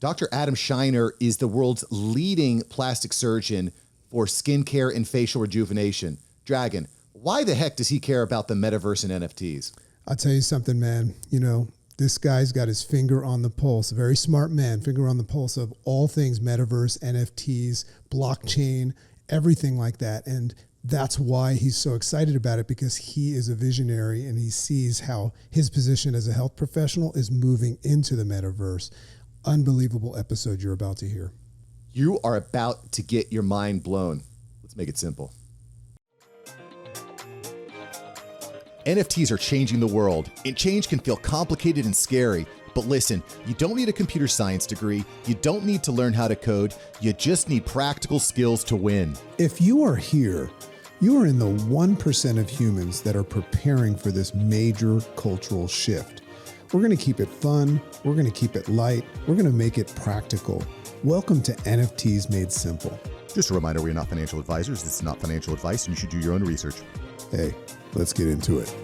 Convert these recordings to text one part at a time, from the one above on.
Dr. Adam Scheiner is the world's leading plastic surgeon for skincare and facial rejuvenation. Dragon, why the heck does he care about the metaverse and NFTs? I'll tell you something, man. This guy's got his finger on the pulse. A very smart man, finger on the pulse of all things metaverse, NFTs, blockchain, everything like that. And that's why he's so excited about it, because he is a visionary and he sees how his position as a health professional is moving into the metaverse. Unbelievable episode you're about to hear. You are about to get your mind blown. Let's make it simple. NFTs are changing the world, and change can feel complicated and scary. But listen, you don't need a computer science degree. You don't need to learn how to code. You just need practical skills to win. If you are here, you are in the 1% of humans that are preparing for this major cultural shift. We're going to keep it fun. We're going to keep it light. We're going to make it practical. Welcome to NFTs Made Simple. Just a reminder, we're not financial advisors. This is not financial advice, and you should do your own research. Hey, let's get into it.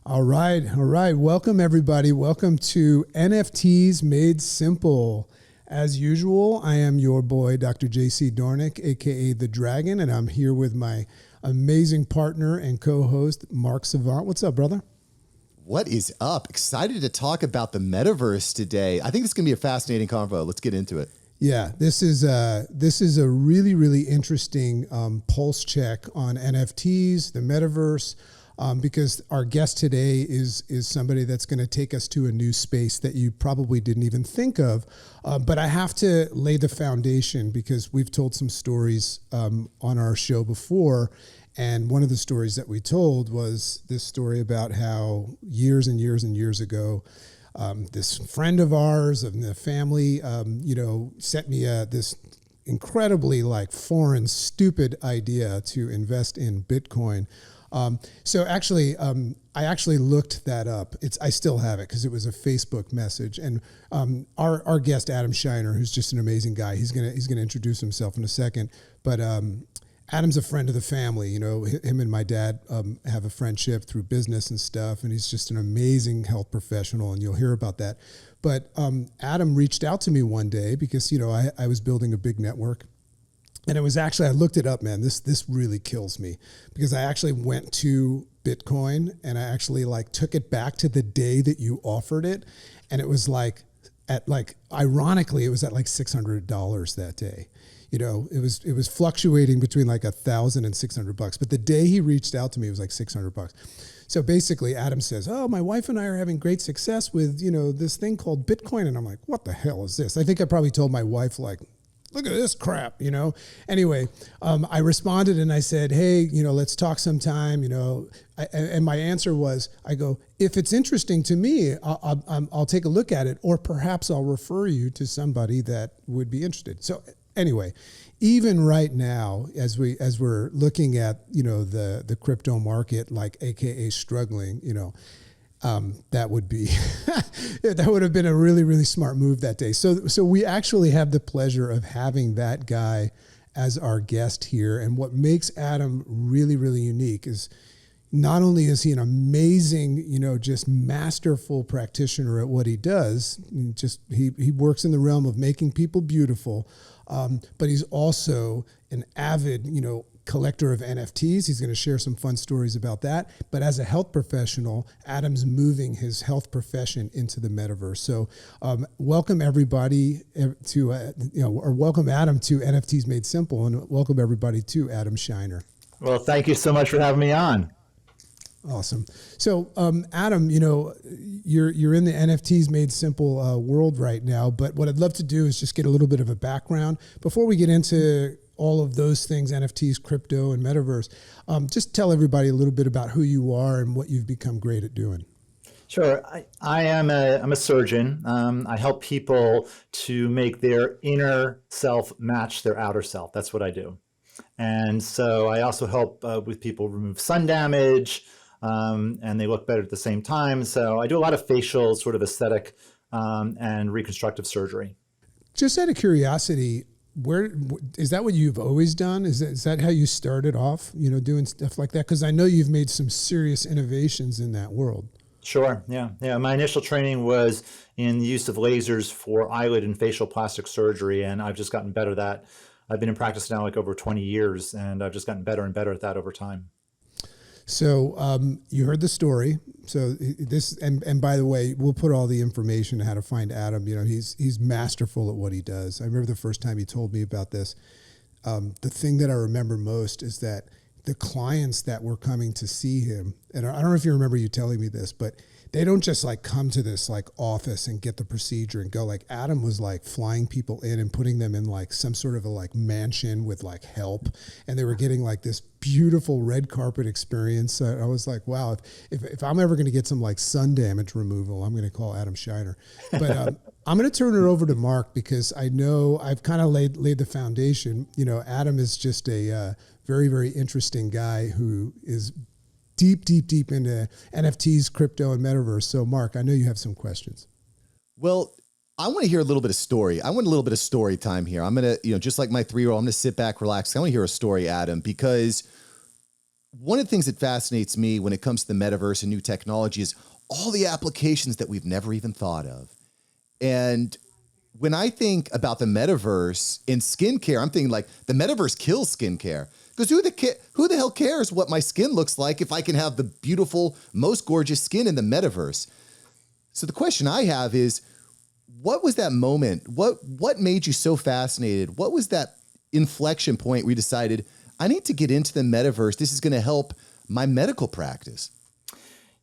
All right. Welcome, everybody. Welcome to NFTs Made Simple. As usual, I am your boy, Dr. JC Dornick, a.k.a. The Dragon, and I'm here with my amazing partner and co-host, Mark Savant. What's up, brother? What is up? Excited to talk about the metaverse today. I think it's going to be a fascinating convo. Let's get into it. Yeah, this is a really, really interesting pulse check on NFTs, the metaverse, because our guest today is somebody that's going to take us to a new space that you probably didn't even think of. But I have to lay the foundation because we've told some stories on our show before. And one of the stories that we told was this story about how years and years and years ago, this friend of ours in the family, sent me this incredibly foreign, stupid idea to invest in Bitcoin. So actually, I actually looked that up. I still have it because it was a Facebook message. And our guest Adam Scheiner, who's just an amazing guy, he's gonna introduce himself in a second. But Adam's a friend of the family. Him and my dad have a friendship through business and stuff, and he's just an amazing health professional, and you'll hear about that. But Adam reached out to me one day because I was building a big network. And it was actually, I looked it up, man. This really kills me because I actually went to Bitcoin and I actually took it back to the day that you offered it. And it was ironically, it was at $600 that day. It was fluctuating between $1,000 and $600. But the day he reached out to me, it was $600. So basically Adam says, oh, my wife and I are having great success with, this thing called Bitcoin. And I'm like, what the hell is this? I think I probably told my wife look at this crap, Anyway, I responded and I said, hey, let's talk sometime, and my answer was, I go, if it's interesting to me, I'll take a look at it, or perhaps I'll refer you to somebody that would be interested. So anyway, even right now, as we're looking at, the crypto market, AKA struggling, that would be that would have been a really, really smart move that day. So we actually have the pleasure of having that guy as our guest here. And what makes Adam really, really unique is not only is he an amazing, just masterful practitioner at what he does, he works in the realm of making people beautiful, but he's also an avid, collector of NFTs. He's going to share some fun stories about that. But as a health professional, Adam's moving his health profession into the metaverse. So welcome everybody welcome Adam to NFTs Made Simple, and welcome everybody to Adam Scheiner. Well, thank you so much for having me on. Awesome. So Adam, you're in the NFTs Made Simple world right now, but what I'd love to do is just get a little bit of a background before we get into all of those things, NFTs, crypto, and metaverse. Just tell everybody a little bit about who you are and what you've become great at doing. Sure. I'm a surgeon. I help people to make their inner self match their outer self. That's what I do. And so I also help with people remove sun damage, and they look better at the same time. So I do a lot of facial sort of aesthetic and reconstructive surgery. Just out of curiosity, where is that what you've always done? Is that how you started off, doing stuff like that? Because I know you've made some serious innovations in that world. Sure. Yeah. Yeah. My initial training was in the use of lasers for eyelid and facial plastic surgery, and I've just gotten better at that. I've been in practice now like over 20 years, and I've just gotten better and better at that over time. So you heard the story. So this, and by the way, we'll put all the information how to find Adam. You know, he's masterful at what he does. I remember the first time he told me about this. The thing that I remember most is that the clients that were coming to see him, and I don't know if you remember you telling me this, but they don't just like come to this like office and get the procedure and go. Like Adam was like flying people in and putting them in like some sort of a like mansion with like help, and they were getting like this beautiful red carpet experience. I was like, wow, if I'm ever going to get some like sun damage removal, I'm going to call Adam Scheiner. But I'm going to turn it over to Mark because I know I've kind of laid the foundation. You know, Adam is just a very, very interesting guy who is deep into NFTs, crypto, and metaverse. So, Mark, I know you have some questions. Well, I want to hear a little bit of story. I want a little bit of story time here. I'm going to, just like my 3-year-old, I'm going to sit back, relax. I want to hear a story, Adam, because one of the things that fascinates me when it comes to the metaverse and new technology is all the applications that we've never even thought of. And when I think about the metaverse in skincare, I'm thinking like the metaverse kills skincare. Because who the hell cares what my skin looks like if I can have the beautiful, most gorgeous skin in the metaverse? So the question I have is, what was that moment? What made you so fascinated? What was that inflection point where you decided, I need to get into the metaverse. This is going to help my medical practice?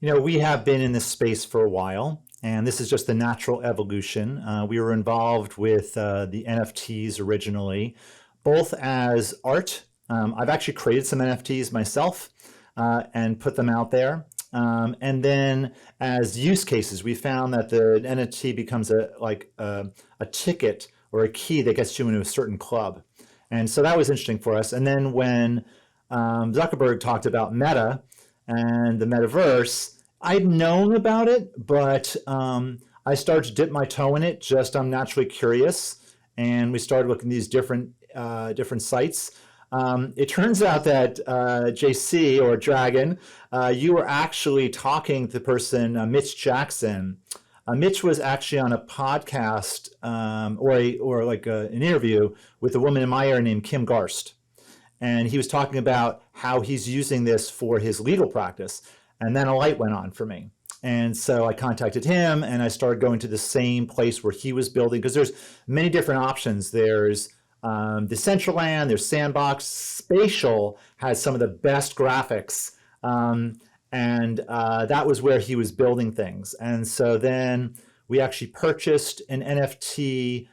You know, we have been in this space for a while, and this is just the natural evolution. We were involved with the NFTs originally, both as art. I've actually created some NFTs myself and put them out there. And then as use cases, we found that the NFT becomes a ticket or a key that gets you into a certain club. And so that was interesting for us. And then when Zuckerberg talked about Meta and the metaverse, I'd known about it, but I started to dip my toe in it. I'm naturally curious. And we started looking at these different sites. It turns out that JC or Dragon, you were actually talking to the person, Mitch Jackson. Mitch was actually on a podcast or like an interview with a woman in my area named Kim Garst. And he was talking about how he's using this for his legal practice. And then a light went on for me. And so I contacted him and I started going to the same place where he was building, because there's many different options. There's Decentraland, there's Sandbox. Spatial has some of the best graphics. And that was where he was building things. And so then we actually purchased an NFT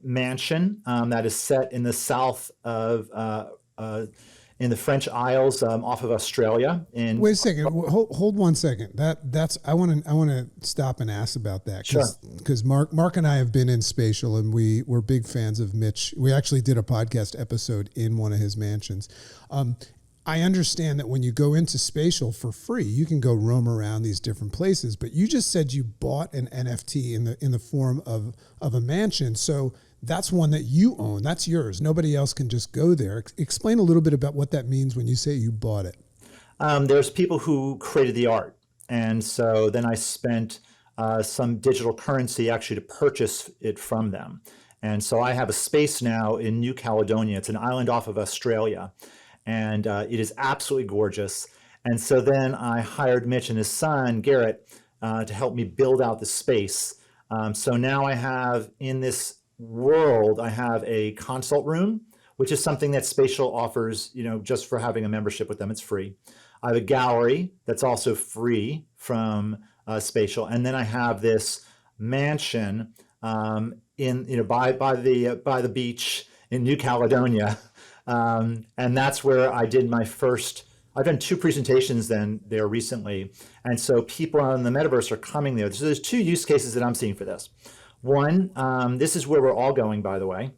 mansion that is set in the south of, in the French Isles off of Australia. Wait a second. Hold 1 second. I want to stop and ask about that. Because Mark and I have been in Spatial, and we're big fans of Mitch. We actually did a podcast episode in one of his mansions. I understand that when you go into Spatial for free, you can go roam around these different places. But you just said you bought an NFT in the form of a mansion. So that's one that you own. That's yours. Nobody else can just go there. Explain a little bit about what that means when you say you bought it. There's people who created the art. And so then I spent some digital currency actually to purchase it from them. And so I have a space now in New Caledonia. It's an island off of Australia. And it is absolutely gorgeous. And so then I hired Mitch and his son, Garrett, to help me build out the space. So now I have in this world, I have a consult room, which is something that Spatial offers, just for having a membership with them. It's free. I have a gallery that's also free from Spatial, and then I have this mansion by the beach in New Caledonia, and that's where I did my first. I've done 2 presentations there recently, and so people on the metaverse are coming there. So there's 2 use cases that I'm seeing for this. One, this is where we're all going, by the way.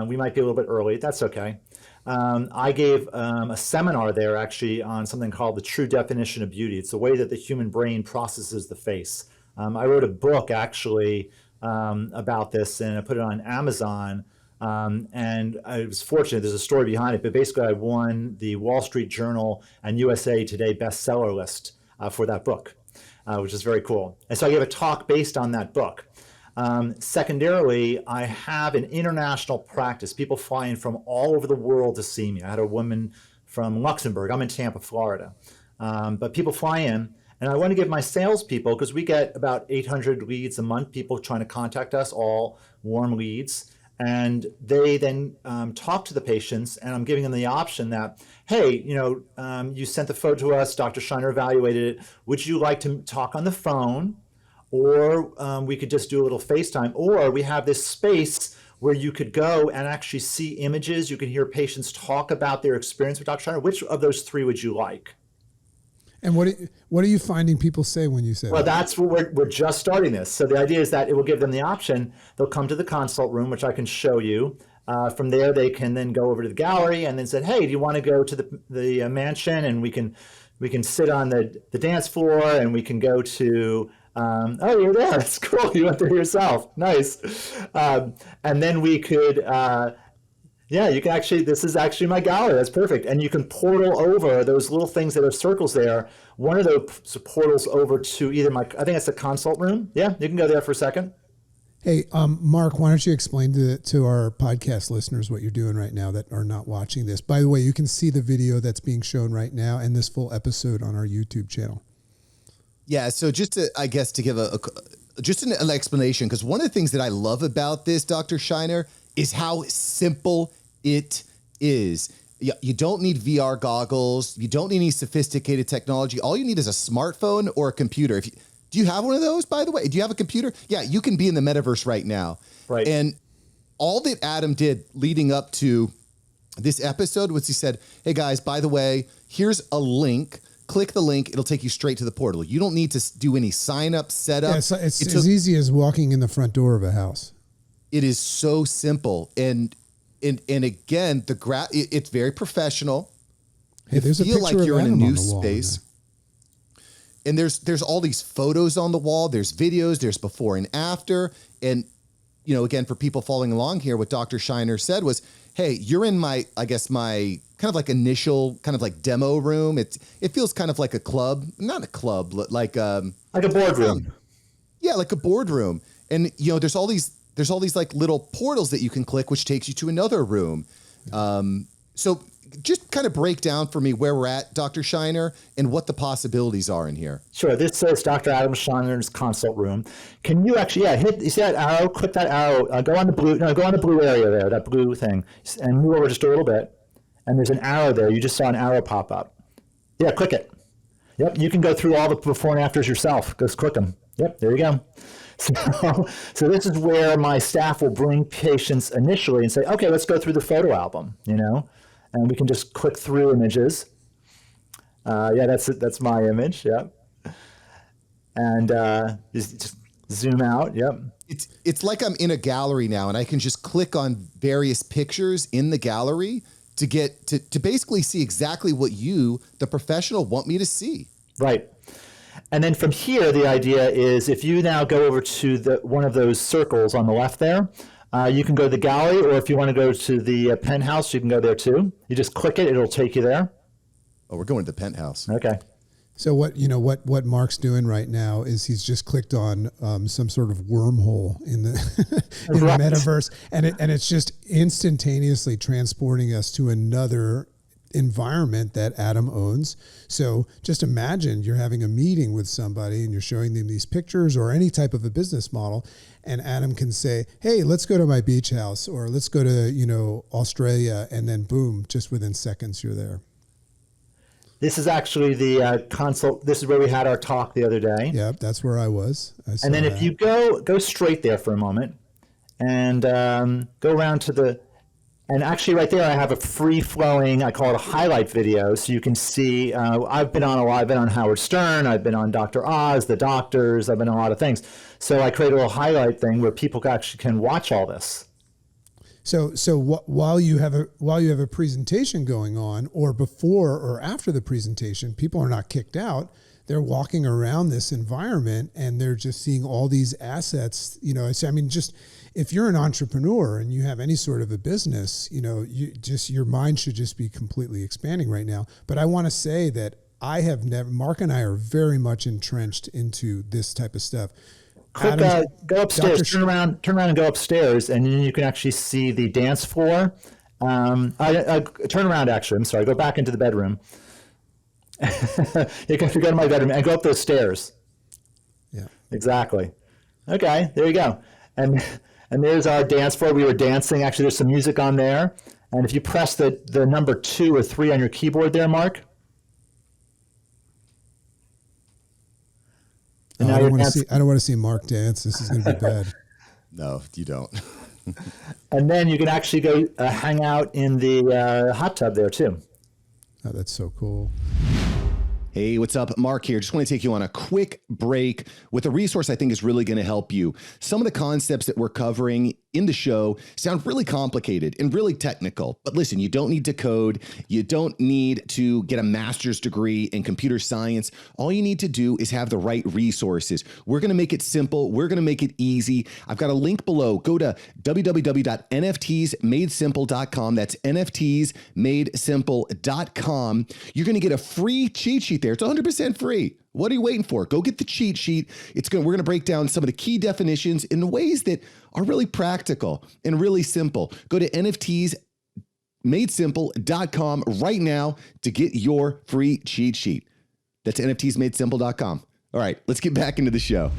We might be a little bit early. That's okay. I gave a seminar there actually on something called the true definition of beauty. It's the way that the human brain processes the face. I wrote a book actually about this, and I put it on Amazon. And I was fortunate, there's a story behind it, but basically I won the Wall Street Journal and USA Today bestseller list for that book. which is very cool. And so I gave a talk based on that book. Secondarily, I have an international practice. People fly in from all over the world to see me. I had a woman from Luxembourg. I'm in Tampa, Florida. But people fly in, and I want to give my salespeople, because we get about 800 leads a month, people trying to contact us, all warm leads. And they then talk to the patients, and I'm giving them the option that, hey, you sent the photo to us, Dr. Scheiner evaluated it. Would you like to talk on the phone? Or we could just do a little FaceTime. Or we have this space where you could go and actually see images. You can hear patients talk about their experience with Dr. Scheiner. Which of those three would you like? And what are you finding people say when you say Well, that? that's what we're just starting this. So the idea is that it will give them the option. They'll come to the consult room, which I can show you. From there, they can then go over to the gallery and then say, hey, do you want to go to the mansion? And we can sit on the dance floor, and we can go to, oh, you're there. That's cool. You went there yourself. Nice. And then we could, yeah, you can actually, this is actually my gallery. That's perfect. And you can portal over those little things that are circles there. One of those portals over to either I think it's the consult room. Yeah, you can go there for a second. Hey, Mark, why don't you explain to our podcast listeners what you're doing right now that are not watching this? By the way, you can see the video that's being shown right now and this full episode on our YouTube channel. Yeah, so just to, I guess, to give just an explanation, because one of the things that I love about this, Dr. Scheiner, is how simple it is. You don't need VR goggles. You don't need any sophisticated technology. All you need is a smartphone or a computer. Do you have one of those, by the way? Do you have a computer? Yeah, you can be in the metaverse right now. Right. And all that Adam did leading up to this episode was he said, hey guys, by the way, here's a link. Click the link. It'll take you straight to the portal. You don't need to do any sign up, setup. Yeah, it's as easy as walking in the front door of a house. It is so simple. And again, it's very professional. Hey, there's a picture like of you're in a Adam new on the wall space. And there's all these photos on the wall. There's videos. There's before and after. And again, for people following along here, what Dr. Scheiner said was, hey, you're in my kind of like initial kind of like demo room. It feels kind of like a club, not a club, like a boardroom. Yeah, like a boardroom. And there's all these like little portals that you can click, which takes you to another room. So just kind of break down for me where we're at, Dr. Scheiner, and what the possibilities are in here. Sure. This says Dr. Adam Scheiner's consult room. Can you actually, you see that arrow? Click that arrow. Go on the blue area there, that blue thing, and move over just a little bit. And there's an arrow there. You just saw an arrow pop up. Yeah, click it. Yep, you can go through all the before and afters yourself. Just click them. Yep, there you go. So this is where my staff will bring patients initially and say, okay, let's go through the photo album, and we can just click through images. Yeah, that's my image. Yep. And just zoom out. Yep. It's like I'm in a gallery now, and I can just click on various pictures in the gallery to get to basically see exactly what you, the professional, want me to see. Right. And then from here, the idea is if you now go over to one of those circles on the left there, you can go to the gallery, or if you want to go to the penthouse, you can go there too. You just click it, it'll take you there. Oh, we're going to the penthouse. Okay. So what Mark's doing right now is he's just clicked on some sort of wormhole in the in the metaverse, and it's just instantaneously transporting us to another environment that Adam owns. So just imagine you're having a meeting with somebody and you're showing them these pictures or any type of a business model, and Adam can say, hey, let's go to my beach house, or let's go to Australia, and then boom, just within seconds you're there. This is actually the consult. This is where we had our talk the other day. Yep, that's where I was. And then if you go straight there for a moment and go around to and actually right there I have a free-flowing, I call it a highlight video, so you can see, I've been on Howard Stern, I've been on Dr. Oz, the doctors, I've been on a lot of things. So I create a little highlight thing where people actually can watch all this. So while you have a presentation going on, or before or after the presentation, people are not kicked out. They're walking around this environment and they're just seeing all these assets. Just if you're an entrepreneur and you have any sort of a business, your mind should just be completely expanding right now. But I want to say that I have never, Mark and I are very much entrenched into this type of stuff. Click, go upstairs, turn around and go upstairs, and then you can actually see the dance floor. I turn around, actually. I'm sorry. Go back into the bedroom. You can go to my bedroom and go up those stairs. Yeah. Exactly. Okay, there you go. And there's our dance floor. We were dancing. Actually, there's some music on there. And if you press the number 2 or 3 on your keyboard there, Mark. And I don't want to see Mark dance. This is going to be bad. No, you don't. And then you can actually go hang out in the hot tub there too. Oh, that's so cool. Hey, what's up? Mark here. Just want to take you on a quick break with a resource I think is really going to help you. Some of the concepts that we're covering in the show sound really complicated and really technical. But listen, you don't need to code. You don't need to get a master's degree in computer science. All you need to do is have the right resources. We're going to make it simple. We're going to make it easy. I've got a link below. Go to www.nftsmadesimple.com. That's nftsmadesimple.com. You're going to get a free cheat sheet there. It's 100% free. What are you waiting for? Go get the cheat sheet. We're going to break down some of the key definitions in ways that are really practical and really simple. Go to nftsmadesimple.com right now to get your free cheat sheet. That's nftsmadesimple.com. All right, let's get back into the show.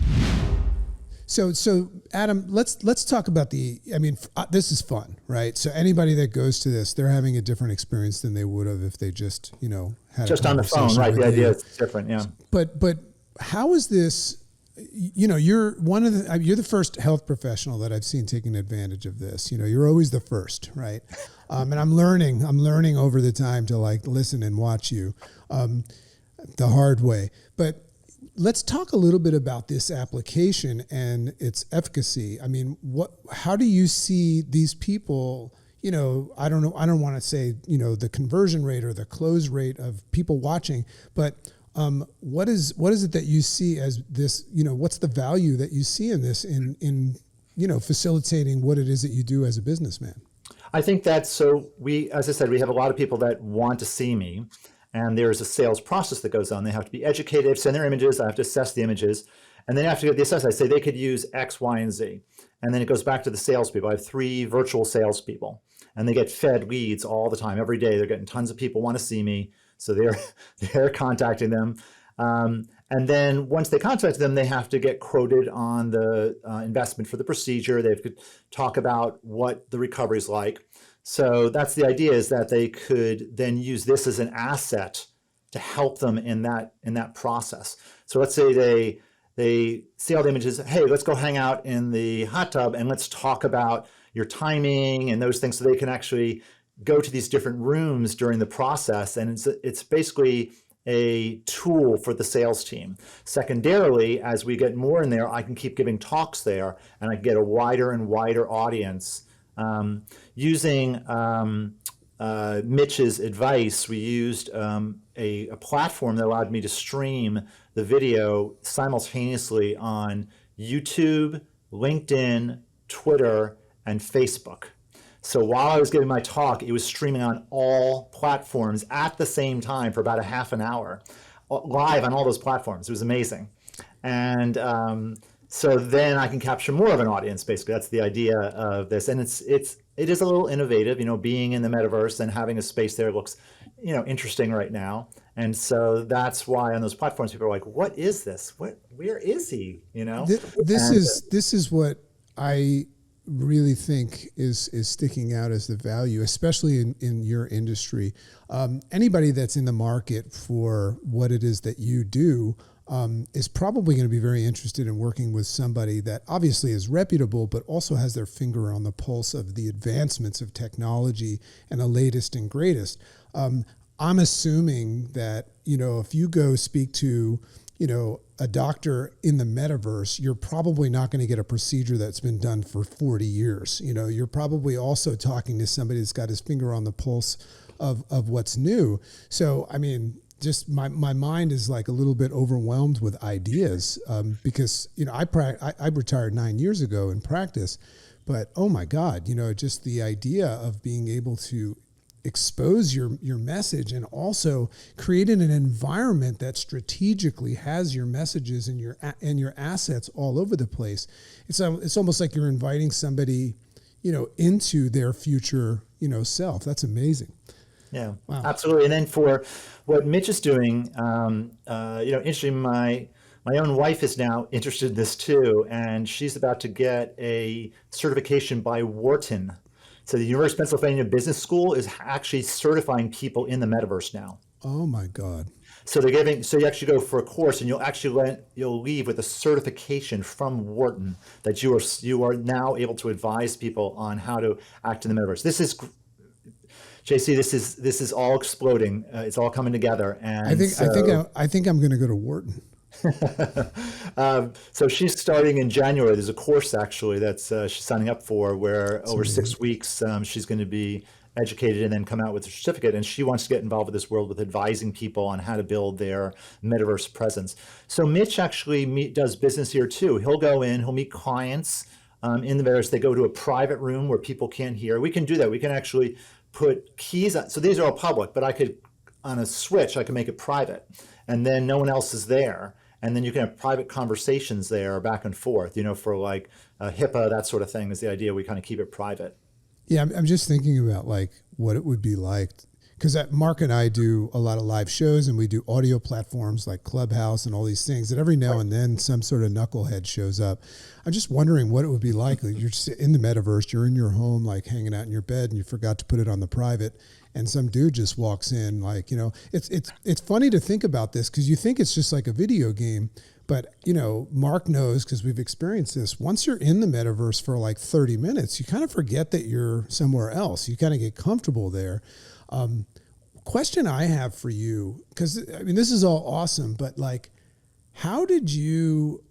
So Adam, let's talk about this is fun, right? So anybody that goes to this, they're having a different experience than they would have if they just, had just on the phone, right? The idea is different, yeah. But how is this? You're the first health professional that I've seen taking advantage of this. You're always the first, right? And I'm learning over the time to listen and watch you, the hard way. But let's talk a little bit about this application and its efficacy. I mean, how do you see these people? I don't know. I don't want to say, the conversion rate or the close rate of people watching, but what is it that you see as this, what's the value that you see in this in facilitating what it is that you do as a businessman? I think as I said, we have a lot of people that want to see me, and there's a sales process that goes on. They have to be educated, send their images. I have to assess the images, and then after the assess, I say they could use X, Y, and Z. And then it goes back to the salespeople. I have 3 virtual salespeople, and they get fed leads all the time. Every day they're getting tons of people want to see me. So they're contacting them. And then once they contact them, they have to get quoted on the investment for the procedure. They have to talk about what the recovery is like. So that's the idea, is that they could then use this as an asset to help them in that process. So let's say they see all the images. Hey, let's go hang out in the hot tub and let's talk about your timing and those things, so they can actually go to these different rooms during the process. And it's basically a tool for the sales team. Secondarily, as we get more in there, I can keep giving talks there, and I get a wider and wider audience. Using Mitch's advice, we used a platform that allowed me to stream the video simultaneously on YouTube, LinkedIn, Twitter, and Facebook. So while I was giving my talk, it was streaming on all platforms at the same time for about a half an hour, live on all those platforms. It was amazing. And so then I can capture more of an audience, basically. That's the idea of this. And it is a little innovative, being in the metaverse and having a space there looks, interesting right now. And so that's why on those platforms, people are like, what is this? Where is he? This is what I really think is sticking out as the value, especially in your industry. Anybody that's in the market for what it is that you do is probably going to be very interested in working with somebody that obviously is reputable, but also has their finger on the pulse of the advancements of technology and the latest and greatest. I'm assuming that, if you go speak to, a doctor in the metaverse, you're probably not going to get a procedure that's been done for 40 years. You're probably also talking to somebody that's got his finger on the pulse of what's new. So, I mean, just my mind is like a little bit overwhelmed with ideas because, I retired 9 years ago in practice, but oh my God, just the idea of being able to expose your message, and also created an environment that strategically has your messages and your assets all over the place. It's almost like you're inviting somebody, into their future, self. That's amazing. Yeah, wow. Absolutely. And then for what Mitch is doing, interestingly, my own wife is now interested in this too, and she's about to get a certification by Wharton. So the University of Pennsylvania Business School is actually certifying people in the metaverse now. Oh my God. So so you actually go for a course, and you'll leave with a certification from Wharton that you are now able to advise people on how to act in the metaverse. This is JC. This is all exploding. It's all coming together. And I think I'm going to go to Wharton. So she's starting in January. There's a course actually that's she's signing up for, where over 6 weeks she's going to be educated and then come out with a certificate. And she wants to get involved with this world, with advising people on how to build their metaverse presence. So Mitch actually does business here too. He'll go in, he'll meet clients in the metaverse. They go to a private room where people can't hear. We can do that. We can actually put keys on. So these are all public, but on a switch, I can make it private, and then no one else is there. And then you can have private conversations there back and forth, for like HIPAA, that sort of thing is the idea. We kind of keep it private. Yeah, I'm just thinking about like what it would be like, because Mark and I do a lot of live shows, and we do audio platforms like Clubhouse and all these things that every now and then some sort of knucklehead shows up. I'm just wondering what it would be like. You're just in the metaverse, you're in your home, like hanging out in your bed, and you forgot to put it on the private, and some dude just walks in, like, it's funny to think about this, because you think it's just like a video game. But, Mark knows, because we've experienced this. Once you're in the metaverse for like 30 minutes, you kind of forget that you're somewhere else. You kind of get comfortable there. Question I have for you, because this is all awesome, but like, how did you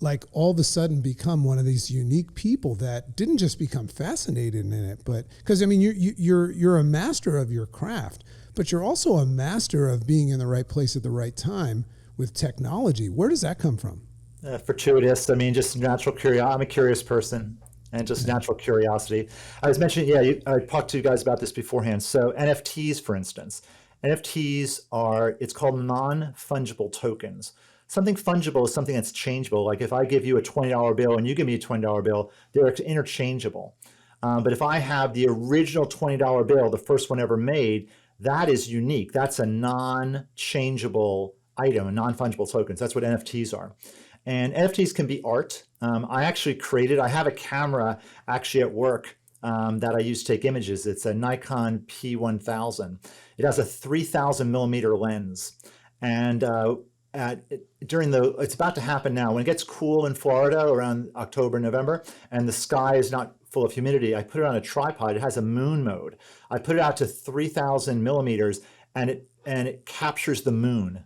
like all of a sudden become one of these unique people that didn't just become fascinated in it, but because you're a master of your craft, but you're also a master of being in the right place at the right time with technology. Where does that come from? Fortuitous. Just natural curiosity. I'm a curious person, and just natural curiosity. I was mentioning, I talked to you guys about this beforehand. So NFTs, for instance, it's called non-fungible tokens. Something fungible is something that's changeable. Like if I give you a $20 bill and you give me a $20 bill, they're interchangeable. But if I have the original $20 bill, the first one ever made, that is unique. That's a non-changeable item, a non-fungible tokens. That's what NFTs are. And NFTs can be art. I have a camera actually at work that I use to take images. It's a Nikon P1000. It has a 3,000 millimeter lens. And it's about to happen now. When it gets cool in Florida around October, November, and the sky is not full of humidity, I put it on a tripod. It has a moon mode. I put it out to 3,000 millimeters, and it captures the moon.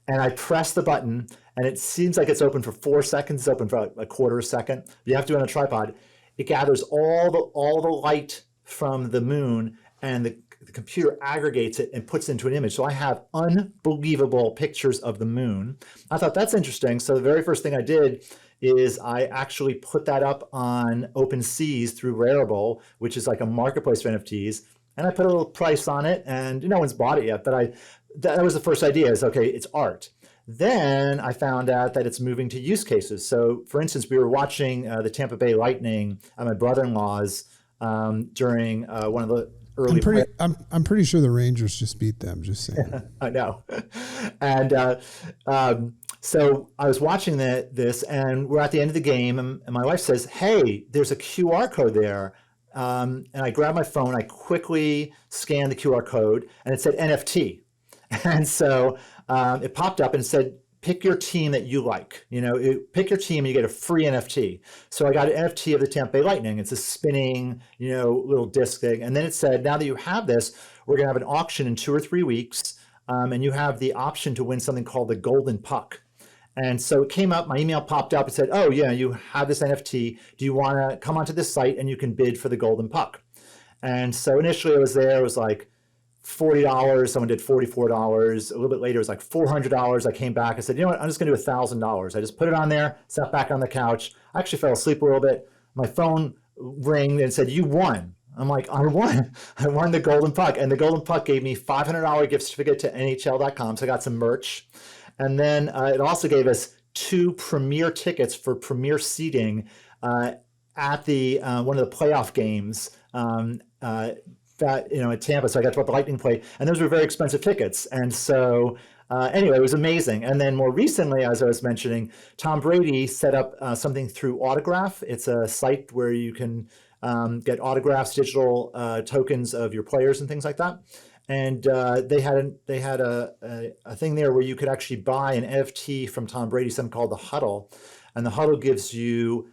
And I press the button, and it seems like it's open for 4 seconds. It's open for a quarter of a second. You have to do it on a tripod. It gathers all the light from the moon, and the computer aggregates it and puts it into an image. So I have unbelievable pictures of the moon. I thought that's interesting. So the very first thing I did is I actually put that up on OpenSeas through Rarible, which is like a marketplace for NFTs. And I put a little price on it, and no one's bought it yet, but that was the first idea, is okay, it's art. Then I found out that it's moving to use cases. So for instance, we were watching the Tampa Bay Lightning at my brother-in-law's during one of the early. I'm pretty sure the Rangers just beat them. Just saying. I know. And so I was watching this, and we're at the end of the game, and my wife says, "Hey, there's a QR code there." And I grabbed my phone. I quickly scanned the QR code, and it said NFT. And so it popped up and said, pick your team that you like. Pick your team and you get a free NFT. So I got an NFT of the Tampa Bay Lightning. It's a spinning, little disc thing. And then it said, now that you have this, we're going to have an auction in 2 or 3 weeks. And you have the option to win something called the Golden Puck. And so it came up, my email popped up. It said, oh yeah, you have this NFT. Do you want to come onto this site and you can bid for the Golden Puck? And so initially I was there, it was like $40, someone did $44. A little bit later, it was like $400. I came back, I said, you know what, I'm just gonna do $1,000. I just put it on there, sat back on the couch. I actually fell asleep a little bit. My phone rang and said, you won. I'm like, I won. I won the Golden Puck. And the Golden Puck gave me $500 gift certificate to NHL.com. So I got some merch. And then it also gave us 2 premier tickets for premier seating at the one of the playoff games at Tampa. So I got to watch the Lightning play. And those were very expensive tickets. And so anyway, it was amazing. And then more recently, as I was mentioning, Tom Brady set up something through Autograph. It's a site where you can get autographs, digital tokens of your players and things like that. And they had a thing there where you could actually buy an NFT from Tom Brady, something called the Huddle. And the Huddle gives you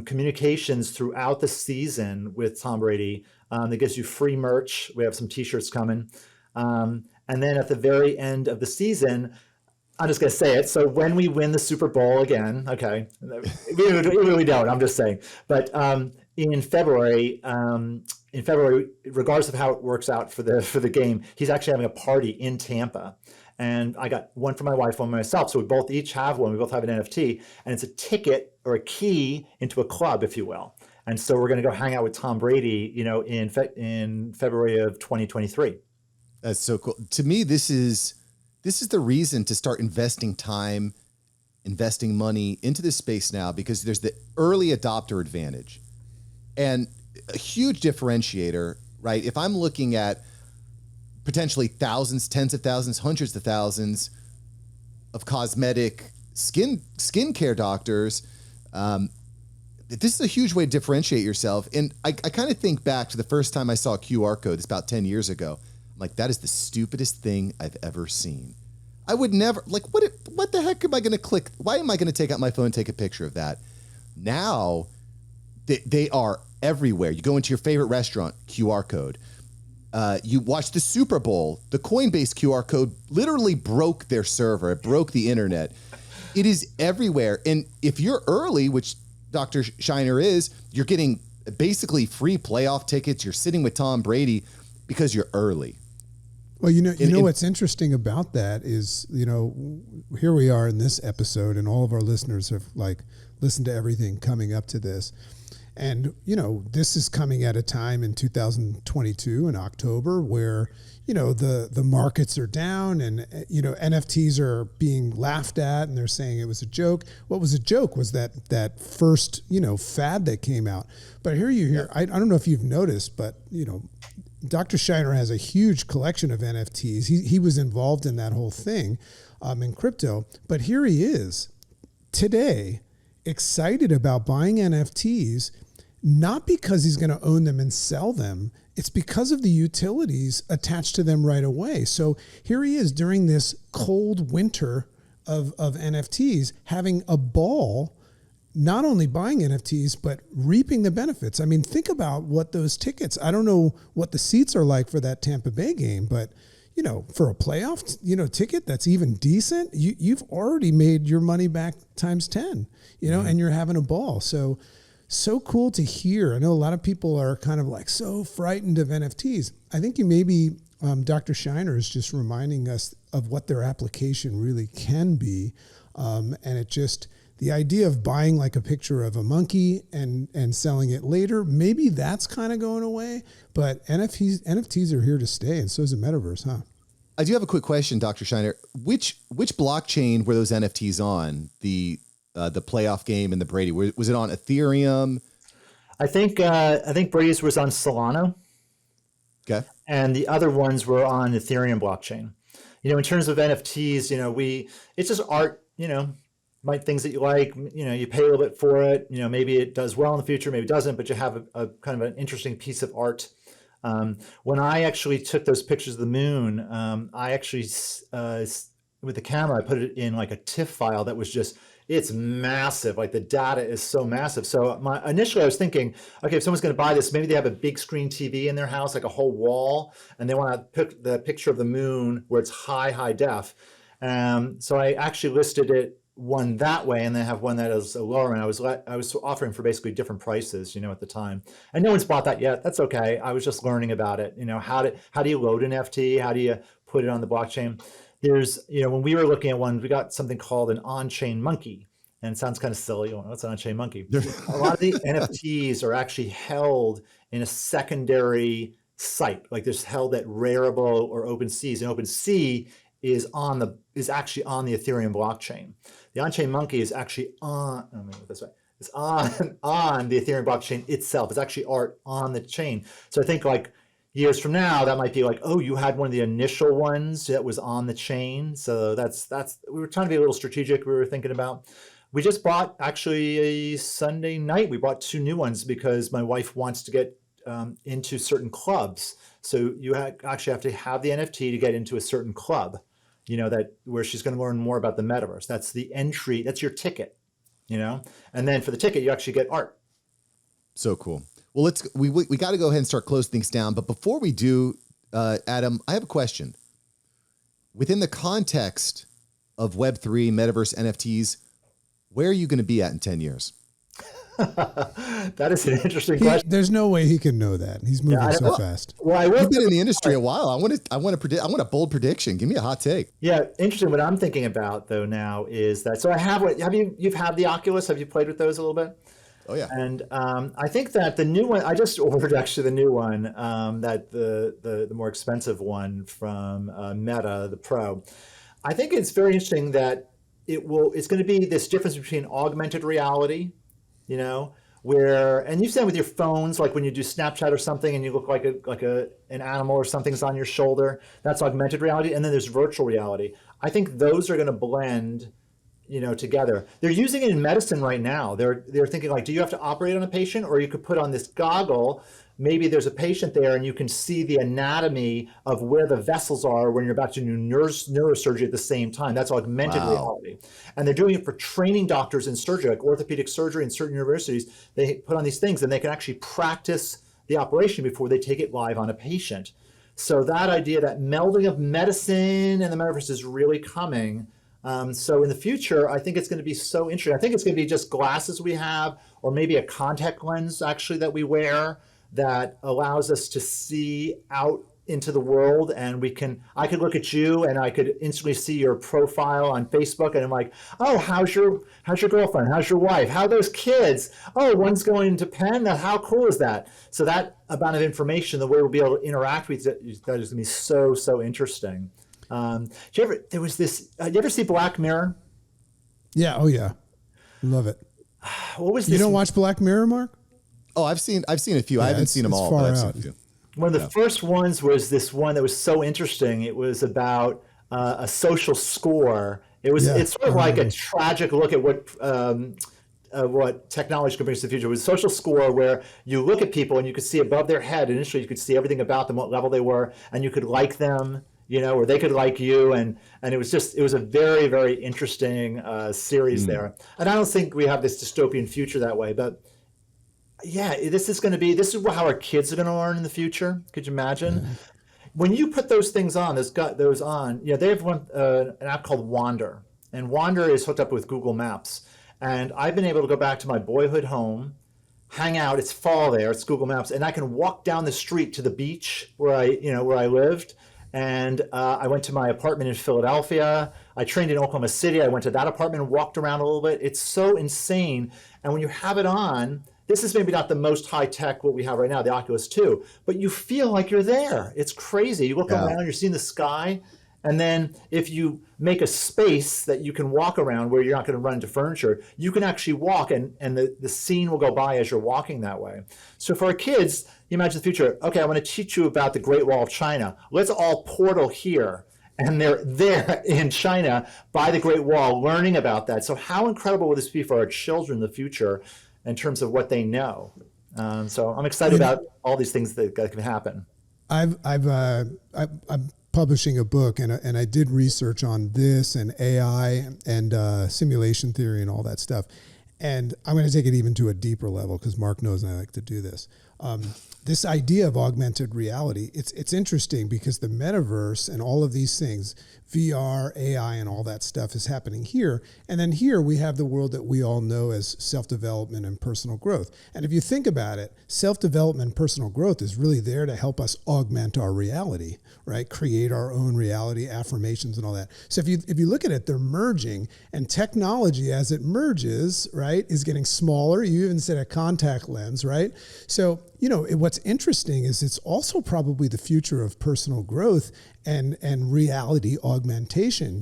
communications throughout the season with Tom Brady. That gives you free merch. We have some T-shirts coming. And then at the very end of the season, I'm just going to say it. So when we win the Super Bowl again, okay, we don't. I'm just saying. But in February, regardless of how it works out for the game, he's actually having a party in Tampa. And I got one for my wife, one for myself. So we both each have one. We both have an NFT, and it's a ticket or a key into a club, if you will. And so we're going to go hang out with Tom Brady, in February of 2023. That's so cool. To me, this is the reason to start investing time, investing money into this space now, because there's the early adopter advantage and a huge differentiator, right? If I'm looking at potentially thousands, tens of thousands, hundreds of thousands of cosmetic skincare doctors, this is a huge way to differentiate yourself. And I kind of think back to the first time I saw a QR code. It's about 10 years ago. I'm like, that is the stupidest thing I've ever seen. I would never, like, what the heck am I going to click? Why am I going to take out my phone and take a picture of that? Now, they are everywhere. You go into your favorite restaurant, QR code. You watch the Super Bowl, the Coinbase QR code literally broke their server. It broke the internet. It is everywhere. And if you're early, which Dr. Scheiner is, you're getting basically free playoff tickets. You're sitting with Tom Brady because you're early. Well, what's interesting about that is, here we are in this episode, and all of our listeners have listened to everything coming up to this. And, this is coming at a time in 2022 in October where, the markets are down and, NFTs are being laughed at and they're saying it was a joke. What was a joke was that first, fad that came out. But here you hear, I don't know if you've noticed, but, Dr. Scheiner has a huge collection of NFTs. He was involved in that whole thing in crypto. But here he is today, excited about buying NFTs, not because he's going to own them and sell them. It's because of the utilities attached to them right away. So here he is during this cold winter of NFTs, having a ball, not only buying NFTs, but reaping the benefits. I mean, think about what those tickets, I don't know what the seats are like for that Tampa Bay game, but for a playoff, ticket that's even decent, you've already made your money back times 10, and you're having a ball. So cool to hear. I know a lot of people are kind of so frightened of NFTs. I think Dr. Scheiner is just reminding us of what their application really can be. And the idea of buying a picture of a monkey and selling it later, maybe that's kind of going away, but NFTs are here to stay, and so is the metaverse, huh? I do have a quick question, Dr. Scheiner. Which blockchain were those NFTs on? The playoff game and the Brady, was it on Ethereum? I think Brady's was on Solana. Okay. And the other ones were on Ethereum blockchain. In terms of NFTs, it's just art, might things that you like, you pay a little bit for it, maybe it does well in the future, maybe it doesn't, but you have a kind of an interesting piece of art. When I actually took those pictures of the moon, I actually, with the camera, I put it in a TIFF file that was it's massive. The data is so massive. So initially I was thinking, okay, if someone's going to buy this, maybe they have a big screen TV in their house, a whole wall, and they want to pick the picture of the moon where it's high def. So I actually listed it one that way, and then have one that is a lower end. I was offering for basically different prices, at the time, and no one's bought that yet. That's okay. I was just learning about it. How do you load an NFT? How do you put it on the blockchain? There's, when we were looking at one, we got something called an on-chain monkey. And it sounds kind of silly. What's an on-chain monkey? A lot of the NFTs are actually held in a secondary site, like there's held at Rarible or OpenSea. And OpenSea is actually on the Ethereum blockchain. The on-chain monkey is actually on. Let me put this way. It's on the Ethereum blockchain itself. It's actually art on the chain. So I think like years from now, that might be like, oh, you had one of the initial ones that was on the chain. So that's we were trying to be a little strategic. We were thinking about. We just bought actually a Sunday night. We bought 2 new ones because my wife wants to get into certain clubs. So you actually have to have the NFT to get into a certain club, that where she's going to learn more about the metaverse. That's the entry. That's your ticket, and then for the ticket, you actually get art. So cool. Well, we got to go ahead and start closing things down. But before we do, Adam, I have a question. Within the context of Web3, metaverse, NFTs, where are you going to be at in 10 years? That is an interesting question. There's no way he can know that. He's moving so fast. Well, You've been in the industry a while. I want a bold prediction. Give me a hot take. Yeah, interesting. What I'm thinking about though now is that. So you've had the Oculus? Have you played with those a little bit? Oh yeah. And I think that the new one, I just ordered actually the new one, that the more expensive one from Meta, the Pro. I think it's very interesting that it's going to be this difference between augmented reality, where, and you've seen with your phones, like when you do Snapchat or something and you look like an animal or something's on your shoulder, that's augmented reality. And then there's virtual reality. I think those are going to blend, together. They're using it in medicine right now. They're thinking like, do you have to operate on a patient, or you could put on this goggle? Maybe there's a patient there and you can see the anatomy of where the vessels are when you're about to do neurosurgery at the same time. That's augmented reality. And they're doing it for training doctors in surgery, like orthopedic surgery in certain universities. They put on these things and they can actually practice the operation before they take it live on a patient. So that idea, that melding of medicine and the metaverse is really coming. So in the future, I think it's going to be so interesting. I think it's going to be just glasses we have, or maybe a contact lens actually that we wear, that allows us to see out into the world. And I could look at you and I could instantly see your profile on Facebook. And I'm like, oh, how's your girlfriend? How's your wife? How are those kids? Oh, one's going to Penn. How cool is that? So that amount of information, the way we'll be able to interact with that is going to be so, so interesting. Did you ever see Black Mirror? Yeah. Oh yeah. Love it. What was this? You don't watch Black Mirror, Mark? Oh, I've seen a few. Yeah, I haven't seen them all, far but I've seen out. a few. One of the first ones was this one that was so interesting. It was about a social score. It's sort of like a tragic look at what technology can bring to the future. It was a social score where you look at people and you could see above their head. Initially, you could see everything about them, what level they were, and you could like them, or they could like you. And it was a very, very interesting series there. And I don't think we have this dystopian future that way, but yeah, this is how our kids are going to learn in the future. Could you imagine? Mm-hmm. When you put those things on, they have an app called Wander, and Wander is hooked up with Google Maps. And I've been able to go back to my boyhood home, hang out. It's fall there. It's Google Maps, and I can walk down the street to the beach where I lived. And I went to my apartment in Philadelphia. I trained in Oklahoma City. I went to that apartment and walked around a little bit. It's so insane. And when you have it on, this is maybe not the most high tech what we have right now, the Oculus 2, but you feel like you're there. It's crazy. You look around, you're seeing the sky. And then if you make a space that you can walk around where you're not going to run into furniture, you can actually walk and the scene will go by as you're walking that way. So for our kids, you imagine the future. Okay, I want to teach you about the Great Wall of China. Let's all portal here. And they're there in China by the Great Wall learning about that. So how incredible will this be for our children in the future in terms of what they know? So I'm excited about all these things that can happen. I'm publishing a book, and I did research on this and AI and simulation theory and all that stuff. And I'm going to take it even to a deeper level because Mark knows I like to do this. this idea of augmented reality, it's interesting because the metaverse and all of these things, VR, AI, and all that stuff is happening here. And then here we have the world that we all know as self-development and personal growth. And if you think about it, self-development and personal growth is really there to help us augment our reality, right? Create our own reality, affirmations and all that. So if you look at it, they're merging, and technology as it merges, right, is getting smaller. You even said a contact lens, right? So, what's interesting is it's also probably the future of personal growth and reality augmentation.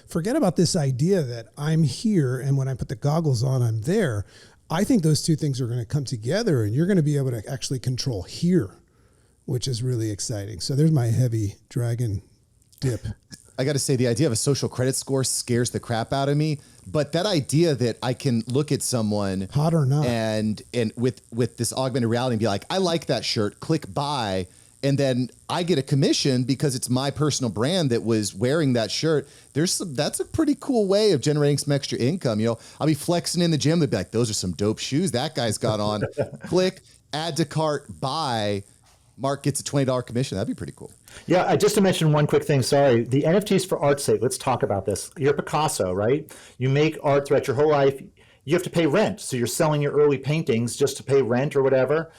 Forget about this idea that I'm here and when I put the goggles on, I'm there. I think those two things are going to come together and you're going to be able to actually control here, which is really exciting. So there's my heavy dragon dip. I got to say, the idea of a social credit score scares the crap out of me. But that idea that I can look at someone, hot or not, and with this augmented reality and be like, I like that shirt, click buy, and then I get a commission because it's my personal brand that was wearing that shirt. That's a pretty cool way of generating some extra income. I'll be flexing in the gym. They'll be like, those are some dope shoes that guy's got on. Click, add to cart, buy. Mark gets a $20 commission. That'd be pretty cool. Yeah, just to mention one quick thing, sorry. The NFTs for art's sake, let's talk about this. You're Picasso, right? You make art throughout your whole life. You have to pay rent. So you're selling your early paintings just to pay rent or whatever.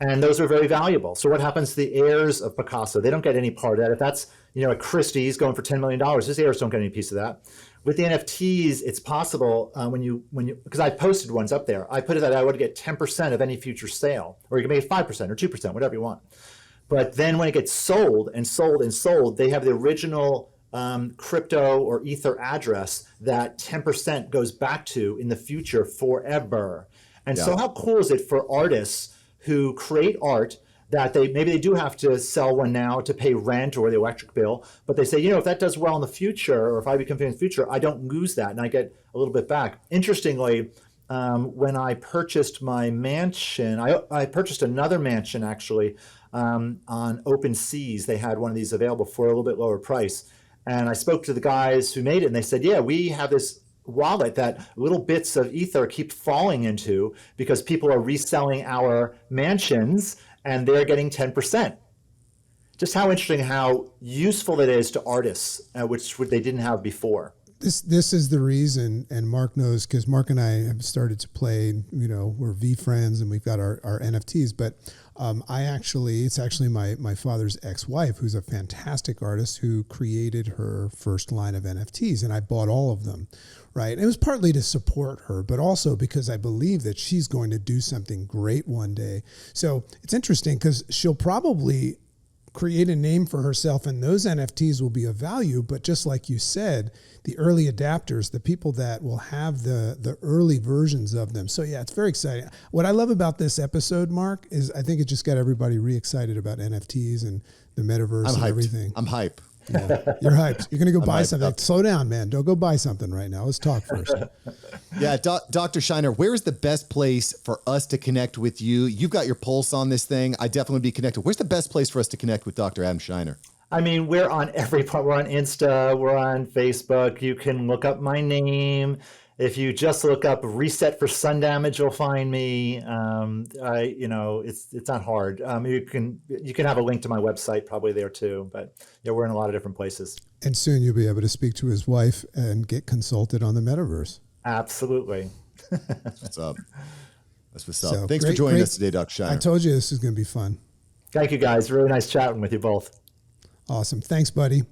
And those are very valuable. So what happens to the heirs of Picasso? They don't get any part of that. If that's, a Christie's going for $10 million, his heirs don't get any piece of that. With the NFTs, it's possible when you, because I posted ones up there, I put it that I would get 10% of any future sale, or you can make it 5% or 2%, whatever you want. But then when it gets sold and sold and sold, they have the original crypto or ether address that 10% goes back to in the future forever. And so how cool is it for artists who create art that maybe they do have to sell one now to pay rent or the electric bill, but they say, if that does well in the future, or if I become famous in the future, I don't lose that and I get a little bit back. Interestingly, when I purchased my mansion, I purchased another mansion actually on Open Seas. They had one of these available for a little bit lower price. And I spoke to the guys who made it and they said, yeah, we have this wallet that little bits of ether keep falling into because people are reselling our mansions and they're getting 10%. Just how interesting, how useful it is to artists, which they didn't have before. This is the reason, and Mark knows because Mark and I have started to play, we're V friends and we've got our NFTs, but it's actually my father's ex-wife who's a fantastic artist who created her first line of NFTs, and I bought all of them, right? And it was partly to support her, but also because I believe that she's going to do something great one day. So it's interesting because she'll probably create a name for herself and those NFTs will be of value. But just like you said, the early adapters, the people that will have the early versions of them. So yeah, it's very exciting. What I love about this episode, Mark, is I think it just got everybody re-excited about NFTs and the metaverse and everything. I'm hype. Yeah, you're hyped. You're going to go buy something. Slow down, man. Don't go buy something right now. Let's talk first. Yeah, Dr. Scheiner, where is the best place for us to connect with you? You've got your pulse on this thing. I definitely would be connected. Where's the best place for us to connect with Dr. Adam Scheiner? I mean, we're on every part. We're on Insta. We're on Facebook. You can look up my name. If you just look up Reset for Sun Damage, you'll find me. It's not hard. You can have a link to my website probably there too. But yeah, we're in a lot of different places. And soon you'll be able to speak to his wife and get consulted on the metaverse. Absolutely. That's what's up. That's what's up. So, Thanks for joining us today, Dr. Scheiner. I told you this is going to be fun. Thank you, guys. Really nice chatting with you both. Awesome. Thanks, buddy.